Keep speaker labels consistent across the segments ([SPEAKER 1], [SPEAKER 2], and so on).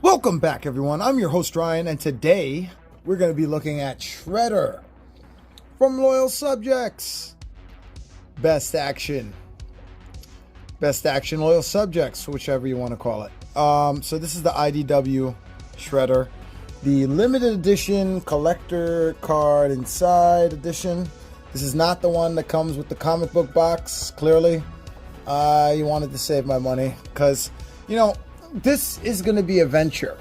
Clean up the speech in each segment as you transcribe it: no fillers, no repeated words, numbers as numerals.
[SPEAKER 1] Welcome back, everyone. I'm your host, Ryan, and today we're going to be looking at Shredder from Loyal Subjects. Best Action. Best Action Loyal Subjects, whichever you want to call it. So this is the IDW Shredder. The limited edition collector card inside edition. This is not the one that comes with the comic book box, clearly. You wanted to save my money because, this is going to be a venture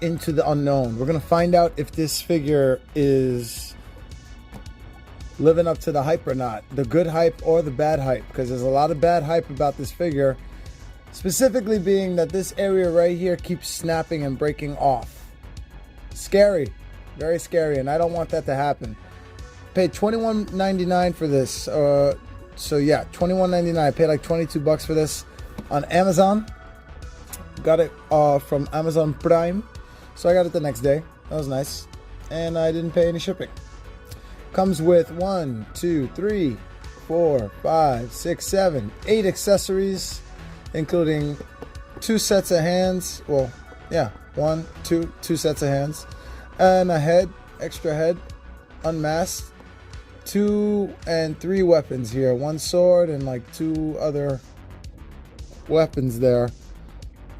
[SPEAKER 1] into the unknown. We're going to find out if this figure is living up to the hype or not, the good hype or the bad hype, because there's a lot of bad hype about this figure, specifically being that this area right here keeps snapping and breaking off. Scary, very scary, and I don't want that to happen. Paid $21.99 for this. So yeah, $21.99. I paid like $22 for this on Amazon. Got it from Amazon Prime, so I got it the next day. That was nice, and I didn't pay any shipping. Comes with 1, 2, 3, 4, 5, 6, 7, 8 accessories, including 2 sets of hands. Well, yeah, 1, 2 sets of hands, and a head, extra head, unmasked. 2 and 3 weapons here. 1 sword and like 2 other weapons there.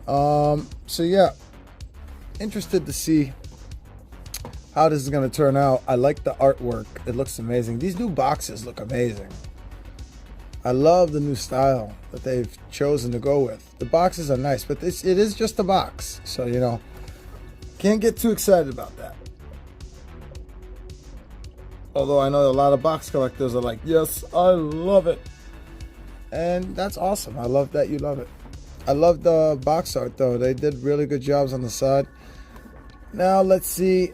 [SPEAKER 1] So yeah, interested to see how this is going to turn out. I like the artwork. It looks amazing. These new boxes look amazing. I love the new style that they've chosen to go with. The boxes are nice, but it is just a box, so can't get too excited about that. Although I know a lot of box collectors are like, yes, I love it. And that's awesome. I love that you love it. I love the box art, though. They did really good jobs on the side. Now, let's see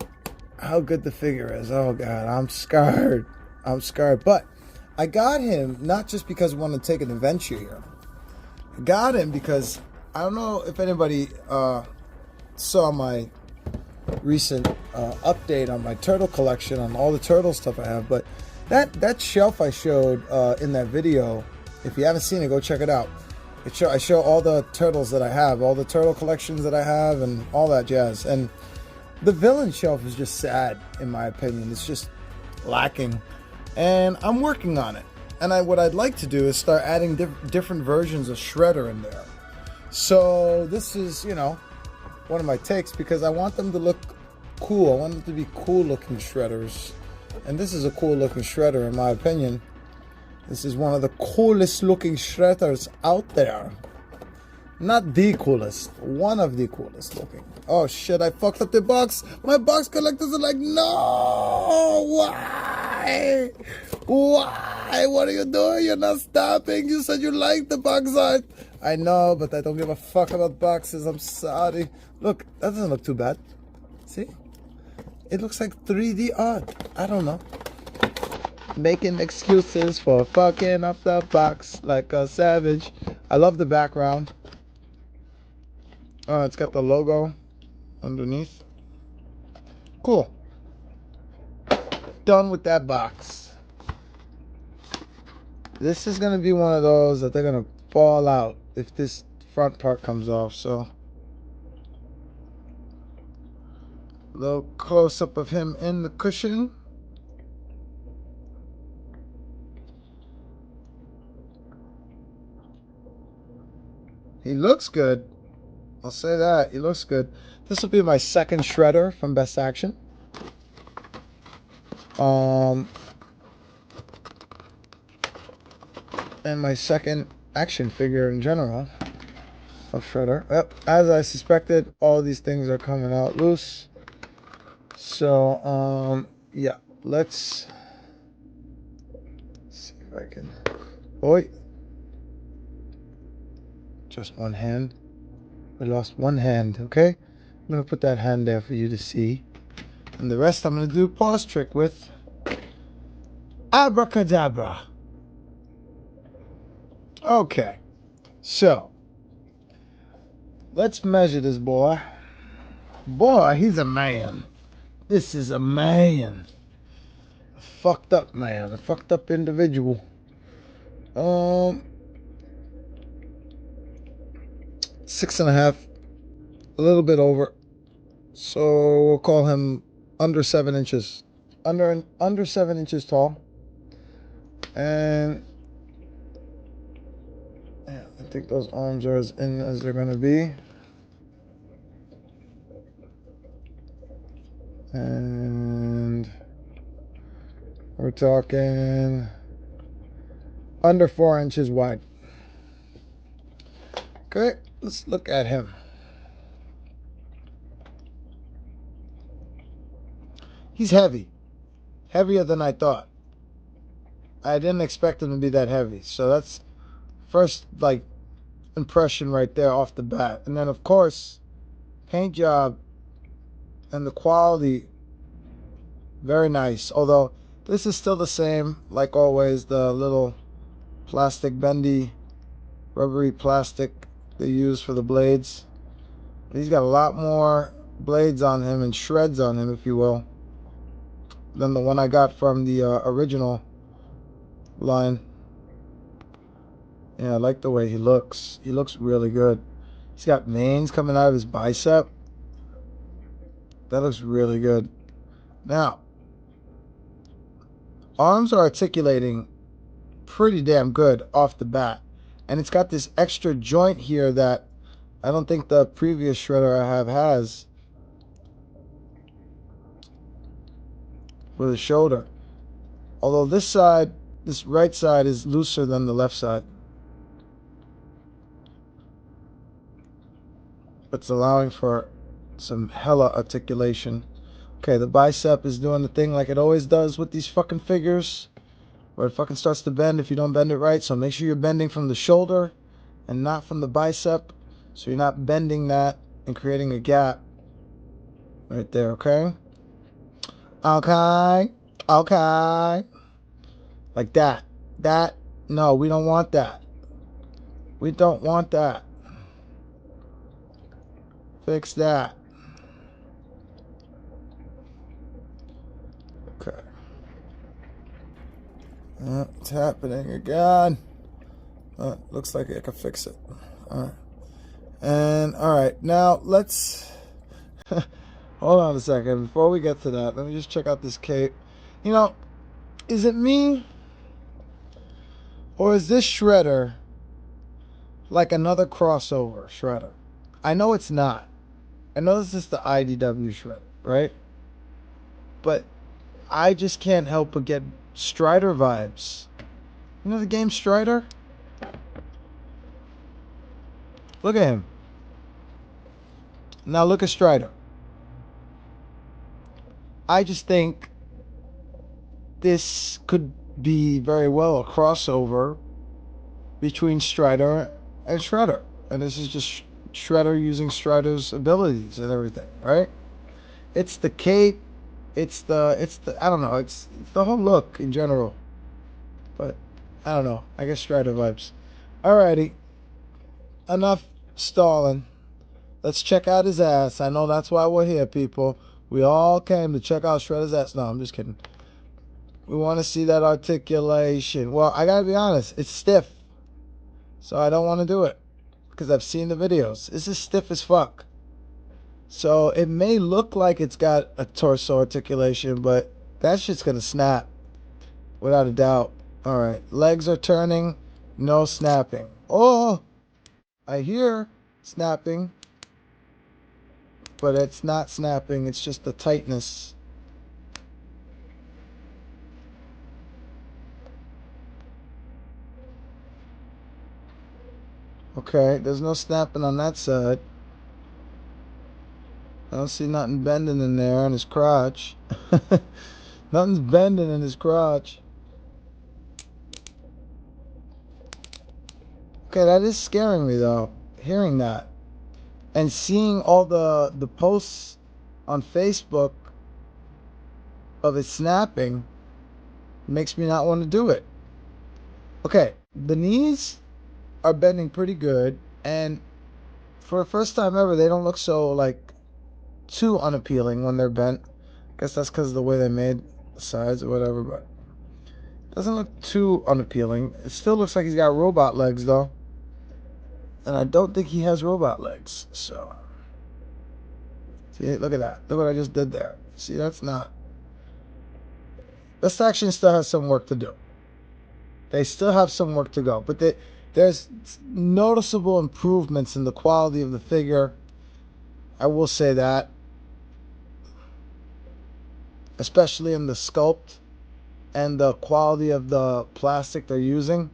[SPEAKER 1] how good the figure is. Oh, God, I'm scared. But I got him not just because I want to take an adventure here. I got him because I don't know if anybody saw my recent update on my turtle collection, on all the turtle stuff I have, but that shelf I showed in that video, if you haven't seen it, go check it out. I show all the turtles that I have, all the turtle collections that I have, and all that jazz. And the villain shelf is just sad, in my opinion. It's just lacking, and I'm working on it. And what I'd like to do is start adding different versions of Shredder in there. So this is, one of my takes, because I want them to look cool. I want them to be cool looking Shredders, and this is a cool looking Shredder in my opinion. This is one of the coolest looking Shredders out there. Not the coolest, one of the coolest looking. Oh shit, I fucked up the box. My box collectors are like, no, why? What are you doing? You're not stopping. You said you liked the box art. I know, but I don't give a fuck about boxes. I'm sorry. Look, that doesn't look too bad. See? It looks like 3D art. I don't know. Making excuses for fucking up the box like a savage. I love the background. It's got the logo underneath. Cool. Done with that box. This is going to be one of those that they're going to fall out if this front part comes off, so a little close-up of him in the cushion. He looks good. I'll say that. He looks good. This will be my second Shredder from Best Action. And my second action figure in general of Shredder. Yep, as I suspected, all these things are coming out loose. So, yeah, let's see if I can. Oi. Just one hand. We lost one hand, okay? I'm going to put that hand there for you to see. And the rest I'm going to do a pause trick with. Abracadabra. Okay. So, let's measure this boy. Boy, he's a man. This is a man. A fucked up man. A fucked up individual. 6.5 a little bit over. So we'll call him under 7 inches. Under 7 inches tall. And yeah, I think those arms are as in as they're gonna be. And we're talking under 4 inches wide. Okay, let's look at him. He's heavy. Heavier than I thought. I didn't expect him to be that heavy. So that's first like impression right there off the bat. And then of course, paint job and the quality, very nice. Although this is still the same, like always, the little plastic bendy, rubbery plastic they use for the blades. He's got a lot more blades on him and shreds on him, if you will, than the one I got from the original line. Yeah, I like the way he looks. He looks really good. He's got veins coming out of his bicep. That looks really good. Now, arms are articulating pretty damn good off the bat. And it's got this extra joint here that I don't think the previous shredder I have has with the shoulder. Although this side, this right side is looser than the left side. It's allowing for some hella articulation. Okay, the bicep is doing the thing like it always does with these fucking figures, where it fucking starts to bend if you don't bend it right. So make sure you're bending from the shoulder and not from the bicep, so you're not bending that and creating a gap right there. Okay, okay, like that. No, we don't want that. We don't want that. Fix that. Okay. It's happening again. Looks like I can fix it. Alright. And alright, now let's hold on a second. Before we get to that, let me just check out this cape. You know, is it me? Or is this shredder like another crossover shredder? I know it's not. I know this is the IDW shredder, right? But I just can't help but get Strider vibes. You know the game Strider? Look at him. Now look at Strider. I just think this could be very well a crossover between Strider and Shredder. And this is just Shredder using Strider's abilities and everything, right? It's the cape, it's the I don't know, it's the whole look in general. But I don't know. I guess Strider vibes. Alrighty. Enough stalling. Let's check out his ass. I know that's why we're here, people. We all came to check out Shredder's ass. No, I'm just kidding. We want to see that articulation. Well, I gotta be honest. It's stiff. So I don't want to do it. Because I've seen the videos. This is stiff as fuck. So it may look like it's got a torso articulation, but that shit's gonna snap. Without a doubt. Alright. Legs are turning. No snapping. Oh! I hear snapping. But it's not snapping. It's just the tightness. Okay, there's no snapping on that side. I don't see nothing bending in there on his crotch. Nothing's bending in his crotch. Okay, that is scaring me though, hearing that. And seeing all the posts on Facebook of it snapping makes me not want to do it. Okay, the knees are bending pretty good, and for the first time ever, they don't look so like too unappealing when they're bent. I guess that's because of the way they made the sides or whatever, but it doesn't look too unappealing. It still looks like he's got robot legs though, and I don't think he has robot legs. So See, look at that. Look what I just did there. See, that's not. BST AXN still has some work to do. They still have some work to go, but there's noticeable improvements in the quality of the figure. I will say that, especially in the sculpt and the quality of the plastic they're using.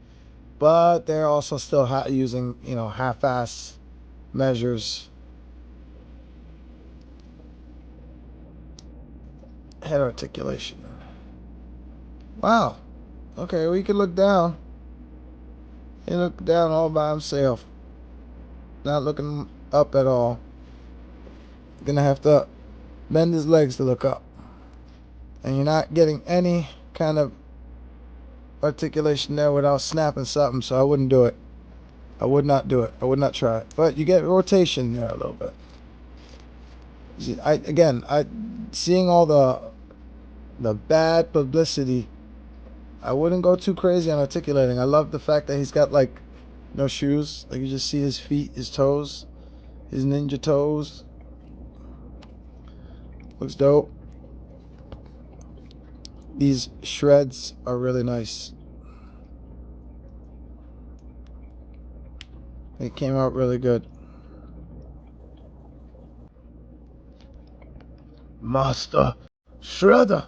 [SPEAKER 1] But they're also still using, half-ass measures. Head articulation. Wow. Okay, we can look down. He looked down all by himself. Not looking up at all. Gonna have to bend his legs to look up. And you're not getting any kind of articulation there without snapping something, so I wouldn't do it. I would not do it. I would not try it. But you get rotation there a little bit. See, seeing all the bad publicity, I wouldn't go too crazy on articulating. I love the fact that he's got like no shoes. Like you just see his feet, his toes, his ninja toes. Looks dope. These shreds are really nice. They came out really good. Master Shredder.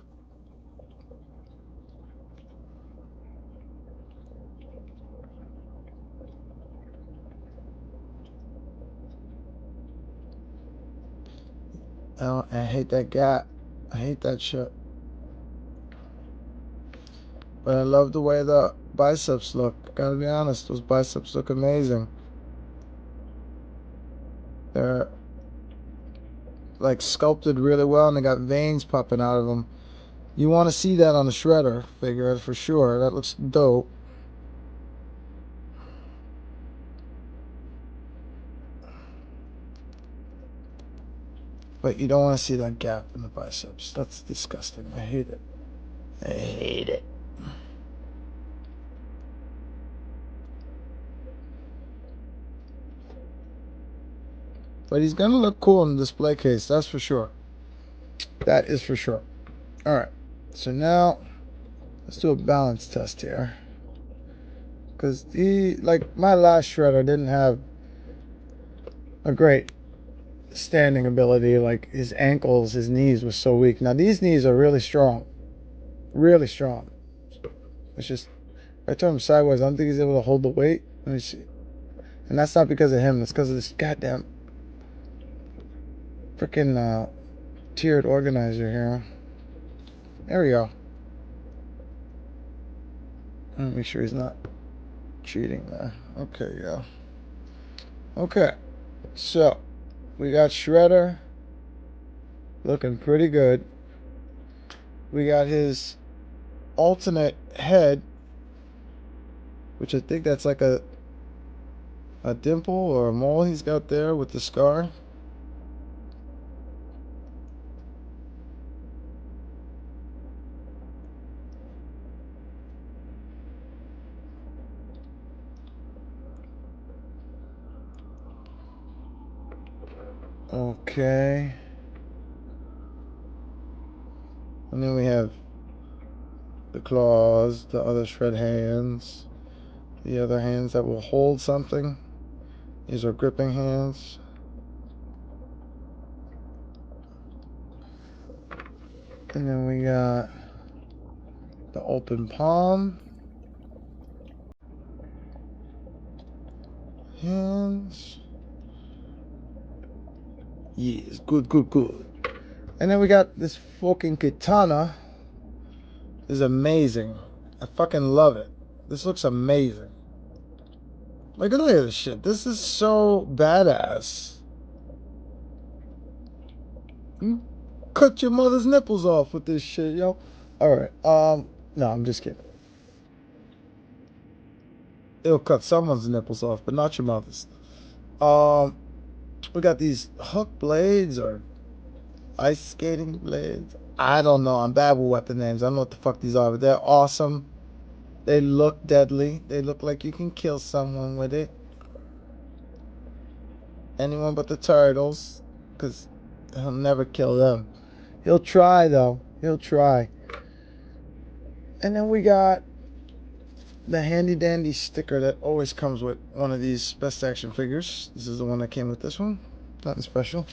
[SPEAKER 1] Oh, I hate that gap. I hate that shit. But I love the way the biceps look. Gotta be honest, those biceps look amazing. They're like sculpted really well, and they got veins popping out of them. You want to see that on the Shredder figure for sure. That looks dope. But you don't want to see that gap in the biceps. That's disgusting. I hate it. I hate it. But he's gonna look cool in the display case, that's for sure. That is for sure. Alright. So now let's do a balance test here. Cause my last Shredder didn't have a great standing ability. Like his ankles, his knees were so weak. Now these knees are really strong. Really strong. It's just I turn him sideways, I don't think he's able to hold the weight. Let me see. And that's not because of him, that's because of this goddamn freaking tiered organizer here. There we go. Let me make sure he's not cheating there. Okay, yeah. Okay. So we got Shredder looking pretty good. We got his alternate head, which I think that's like a dimple or a mole he's got there with the scar. Okay. And then we have the claws, the other shred hands, the other hands that will hold something. These are gripping hands. And then we got the open palm. Hands. Yes, good, good, good. And then we got this fucking katana. This is amazing. I fucking love it. This looks amazing. Like, look at this shit. This is so badass. You cut your mother's nipples off with this shit, yo. Alright, no, I'm just kidding. It'll cut someone's nipples off, but not your mother's. We got these hook blades or ice skating blades. I don't know. I'm bad with weapon names. I don't know what the fuck these are, but they're awesome. They look deadly. They look like you can kill someone with it. Anyone but the turtles, because He'll never kill them. He'll try, though. He'll try. And then we got the handy dandy sticker that always comes with one of these Best Action figures. This is the one that came with this one. Nothing special.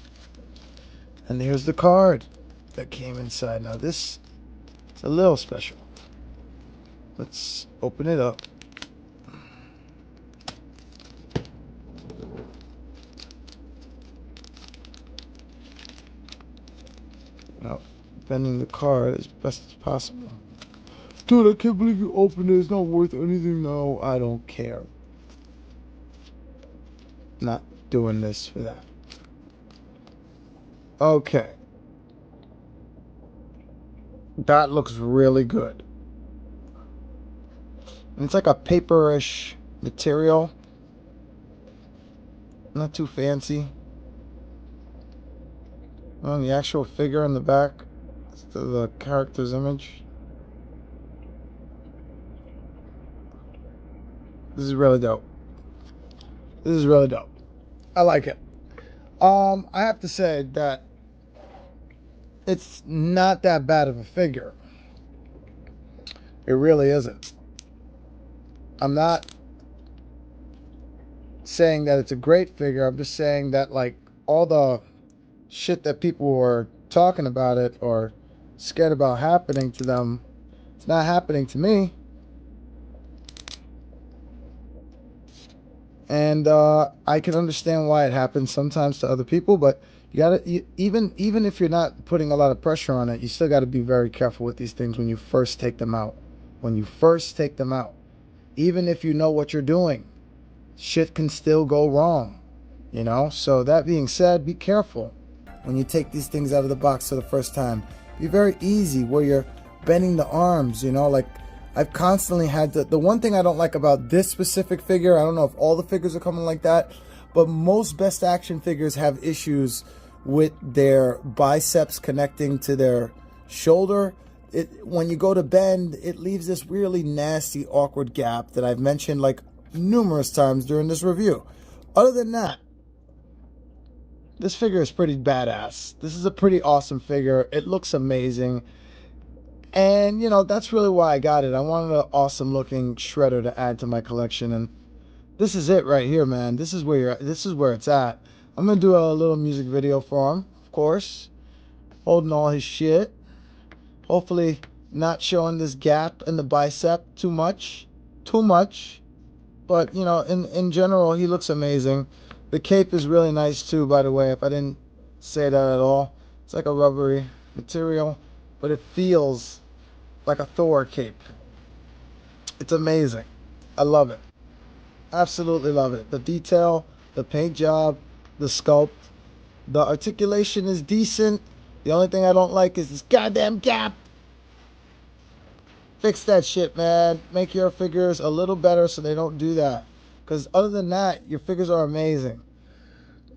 [SPEAKER 1] And here's the card that came inside. Now this is a little special. Let's open it up. Now, bending the card as best as possible. Dude, I can't believe you opened it. It's not worth anything. No, I don't care. Not doing this for that. Okay. That looks really good. And it's like a paperish material. Not too fancy. On the actual figure in the back, the character's image. This is really dope. This is really dope. I like it. I have to say that it's not that bad of a figure. It really isn't. I'm not saying that it's a great figure. I'm just saying that, like, all the shit that people were talking about it or scared about happening to them, it's not happening to me. And I can understand why it happens sometimes to other people, but you gotta, even if you're not putting a lot of pressure on it, you still got to be very careful with these things when you first take them out. When you first take them out, even if you know what you're doing, shit can still go wrong, you know. So that being said, be careful when you take these things out of the box for the first time. Be very easy where you're bending the arms, you know. Like, I've constantly had to, the one thing I don't like about this specific figure, I don't know if all the figures are coming like that, but most Best Action figures have issues with their biceps connecting to their shoulder. When you go to bend, it leaves this really nasty, awkward gap that I've mentioned like numerous times during this review. Other than that, this figure is pretty badass. This is a pretty awesome figure. It looks amazing. And, you know, that's really why I got it. I wanted an awesome looking shredder to add to my collection. And this is it right here, man. This is where it's at. I'm going to do a little music video for him, of course. Holding all his shit. Hopefully not showing this gap in the bicep too much. But, you know, in general, he looks amazing. The cape is really nice too, by the way, if I didn't say that at all. It's like a rubbery material, but it feels like a Thor cape. It's amazing. I love it. Absolutely love it. The detail, the paint job, the sculpt, the articulation is decent. The only thing I don't like is this goddamn gap. Fix that shit, man. Make your figures a little better so they don't do that. Because other than that, your figures are amazing.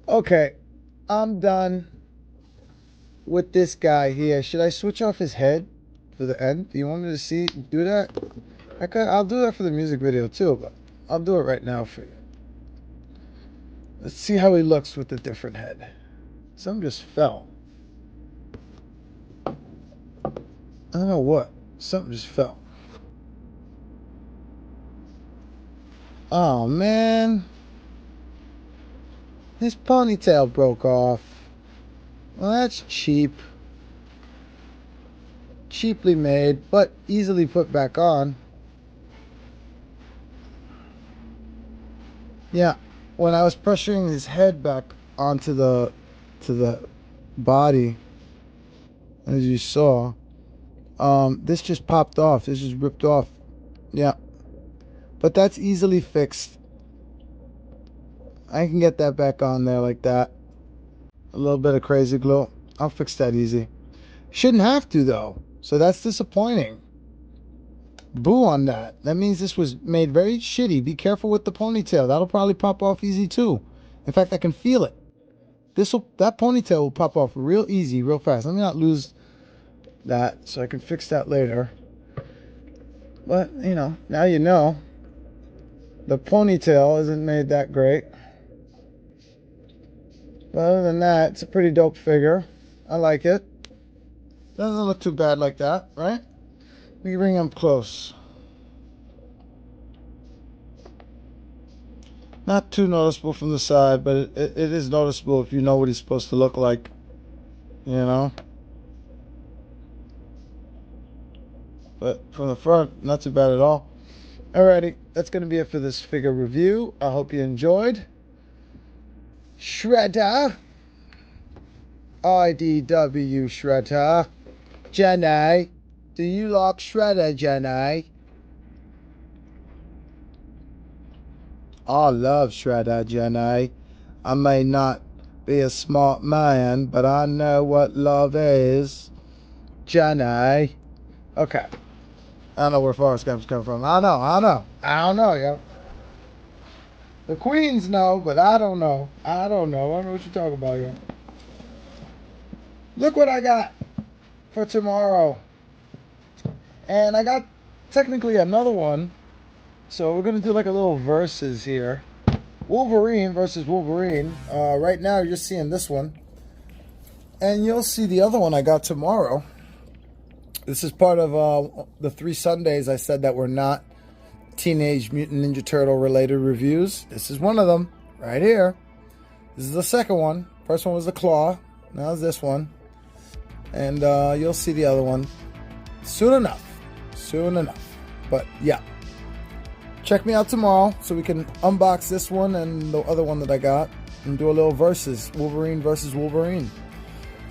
[SPEAKER 1] Okay, I'm done with this guy here. Should I switch off his head for the end? Do you want me to do that? I'll do that for the music video too, but I'll do it right now for you. Let's see how he looks with the different head. Some just fell. I don't know what. Something just fell. Oh, man. His ponytail broke off. Well, that's cheap. Cheaply made, but easily put back on. Yeah, when I was pressuring his head back onto the body, as you saw, this just popped off. This just ripped off. Yeah, but that's easily fixed. I can get that back on there like that. A little bit of crazy glue. I'll fix that easy. Shouldn't have to though, so that's disappointing. Boo on that. That means this was made very shitty. Be careful with the ponytail. That'll probably pop off easy too. In fact, I can feel it. That ponytail will pop off real easy, real fast. Let me not lose that so I can fix that later. But, you know, now you know. The ponytail isn't made that great. But other than that, it's a pretty dope figure. I like it. Doesn't look too bad like that, right? Let me bring him close. Not too noticeable from the side, but it is noticeable if you know what he's supposed to look like. You know? But from the front, not too bad at all. Alrighty, that's going to be it for this figure review. I hope you enjoyed. Shredder. IDW Shredder. Jenny. Do you like Shredder, Jenny? I love Shredder, Jenny. I may not be a smart man, but I know what love is. Jenny. Okay. I don't know where Forrest Gump's coming from. I don't know, yo. The queens know, but I don't know. I don't know what you're talking about, yo. Look what I got for tomorrow. And I got technically another one. So we're going to do like a little versus here. Wolverine versus Wolverine. Right now you're seeing this one. And you'll see the other one I got tomorrow. This is part of the 3 Sundays I said that were not Teenage Mutant Ninja Turtle related reviews. This is one of them right here. This is the second one. First one was the Claw. Now it's this one. And you'll see the other one soon enough. Soon enough. But yeah. Check me out tomorrow so we can unbox this one and the other one that I got and do a little versus. Wolverine versus Wolverine.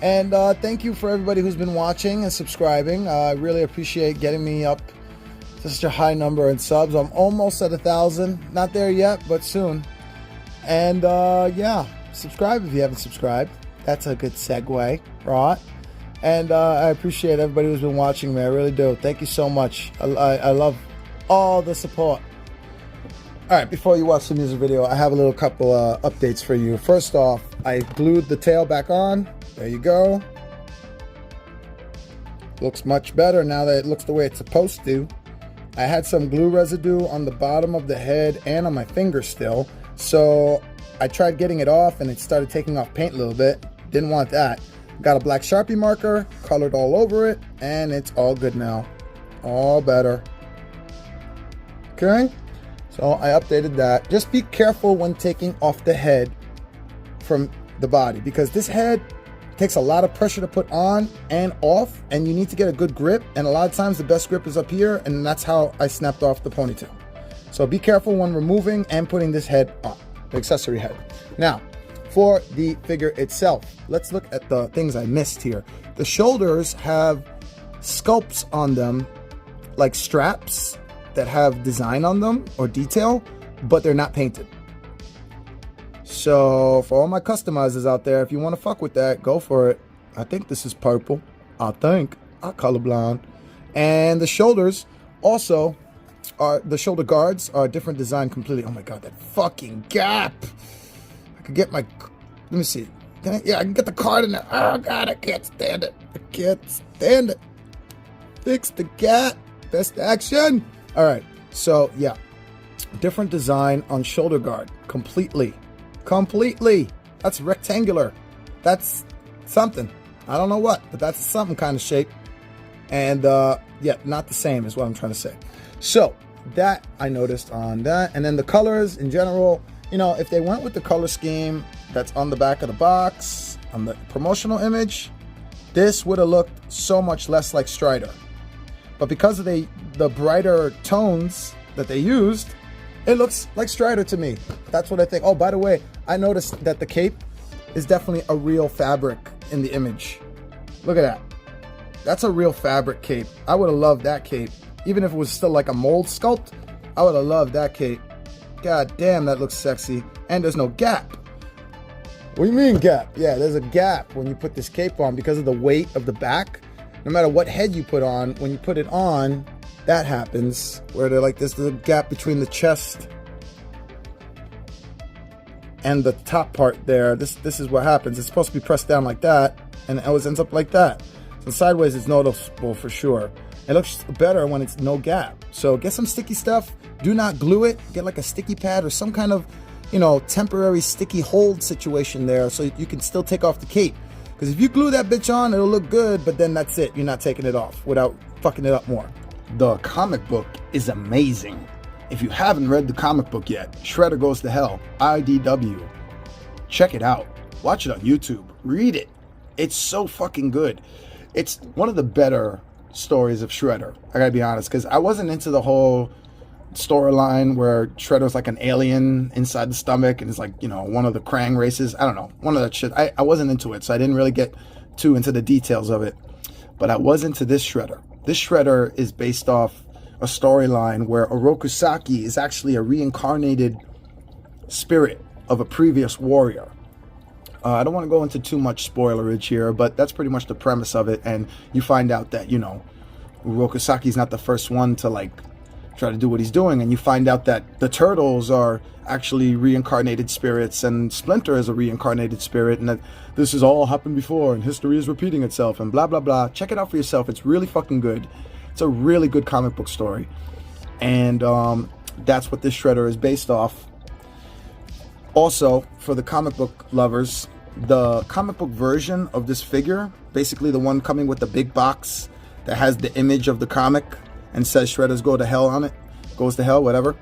[SPEAKER 1] And thank you for everybody who's been watching and subscribing. I really appreciate getting me up to such a high number in subs. I'm almost at 1,000. Not there yet, but soon. And yeah, subscribe if you haven't subscribed. That's a good segue, right? And I appreciate everybody who's been watching me. I really do. Thank you so much. I love all the support. All right, before you watch the music video, I have a little couple updates for you. First off, I glued the tail back on. There you go. Looks much better now that it looks the way it's supposed to. I had some glue residue on the bottom of the head and on my finger still. So I tried getting it off and it started taking off paint a little bit. Didn't want that. Got a black Sharpie marker, colored all over it, and it's all good now. All better. Okay? So I updated that. Just be careful when taking off the head from the body because this head takes a lot of pressure to put on and off, and you need to get a good grip, and a lot of times the best grip is up here, and that's how I snapped off the ponytail. So be careful when removing and putting this head on, the accessory head. Now, for the figure itself, let's look at the things I missed here. The shoulders have sculpts on them, like straps that have design on them or detail, but they're not painted. So for all my customizers out there, if you want to fuck with that, go for it. I think this is purple. I think. I'm colorblind. And the shoulders also are, the shoulder guards are a different design completely. Oh my God, that fucking gap. I could get my, let me see. Yeah, I can get the card in there. Oh God, I can't stand it. I can't stand it. Fix the gap. BST AXN. All right, so yeah, different design on shoulder guard completely. That's rectangular. That's something. I don't know what, but that's something kind of shape. And yeah, not the same is what I'm trying to say. So that I noticed on that. And then the colors in general, you know, if they went with the color scheme that's on the back of the box, on the promotional image, this would have looked so much less like Strider. But because of the brighter tones that they used, it looks like Strider to me. That's what I think. Oh, by the way, I noticed that the cape is definitely a real fabric in the image. Look at that. That's a real fabric cape. I would have loved that cape. Even if it was still like a mold sculpt, I would have loved that cape. God damn, that looks sexy. And there's no gap. What do you mean gap? Yeah, there's a gap when you put this cape on because of the weight of the back. No matter what head you put on, when you put it on, that happens where they're like there's a gap between the chest and the top part there. This is what happens. It's supposed to be pressed down like that, and it always ends up like that. So sideways is noticeable for sure. It looks better when it's no gap. So get some sticky stuff. Do not glue it. Get like a sticky pad or some kind of temporary sticky hold situation there, so you can still take off the cape. Because if you glue that bitch on, it'll look good, but then that's it. You're not taking it off without fucking it up more. The comic book is amazing. If you haven't read the comic book yet, Shredder Goes to Hell, IDW, check it out. Watch it on YouTube. Read it. It's so fucking good. It's one of the better stories of Shredder. I gotta be honest, because I wasn't into the whole storyline where Shredder's like an alien inside the stomach and is like, one of the Krang races. I don't know. One of that shit. I wasn't into it, so I didn't really get too into the details of it. But I was into this Shredder. This Shredder is based off a storyline where Orokusaki is actually a reincarnated spirit of a previous warrior. I don't want to go into too much spoilerage here, but that's pretty much the premise of it. And you find out that, Urokusaki's not the first one to, try to do what he's doing. And you find out that the Turtles are actually reincarnated spirits, and Splinter is a reincarnated spirit, and that this has all happened before, and history is repeating itself, and blah, blah, blah. Check it out for yourself. It's really fucking good. It's a really good comic book story. And that's what this Shredder is based off. Also, for the comic book lovers, the comic book version of this figure, basically the one coming with the big box that has the image of the comic and says Shredder's Go to Hell on it, goes to hell, whatever.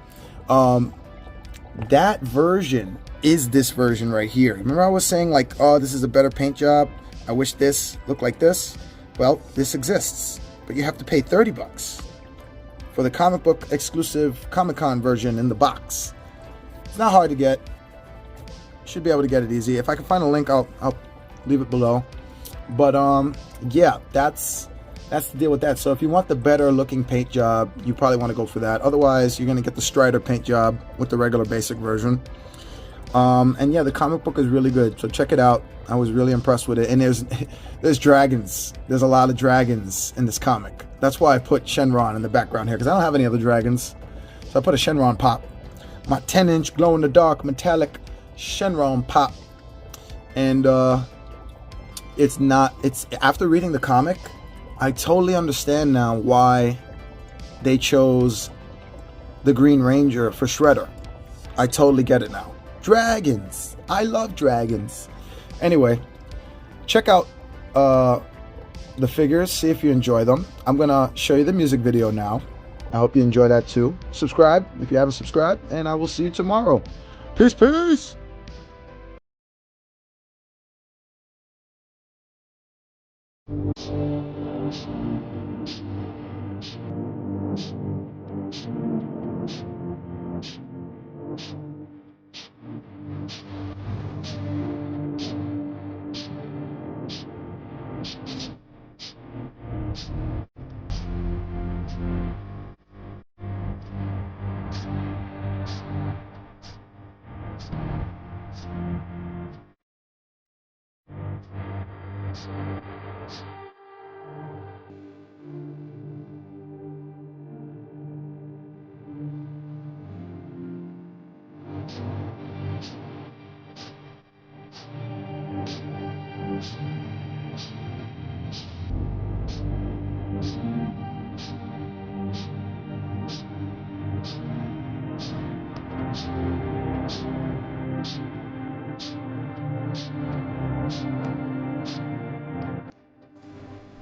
[SPEAKER 1] That version is this version right here. Remember I was saying this is a better paint job. I wish this looked like this. Well, this exists, but you have to pay $30 for the comic book exclusive Comic-Con version in the box. It's not hard to get. Should be able to get it easy. If I can find a link, I'll leave it below. But yeah, that's the deal with that. So if you want the better looking paint job, you probably want to go for that. Otherwise, you're gonna get the Strider paint job with the regular basic version. And yeah, the comic book is really good. So check it out. I was really impressed with it. And there's dragons. There's a lot of dragons in this comic. That's why I put Shenron in the background here, because I don't have any other dragons. So I put a Shenron pop. My 10-inch glow-in-the-dark metallic Shenron pop. And it's after reading the comic, I totally understand now why they chose the Green Ranger for Shredder. I totally get it now. Dragons. I love dragons. Anyway, check out the figures, see if you enjoy them. I'm gonna show you the music video now. I hope you enjoy that too. Subscribe if you haven't subscribed, and I will see you tomorrow. Peace, peace.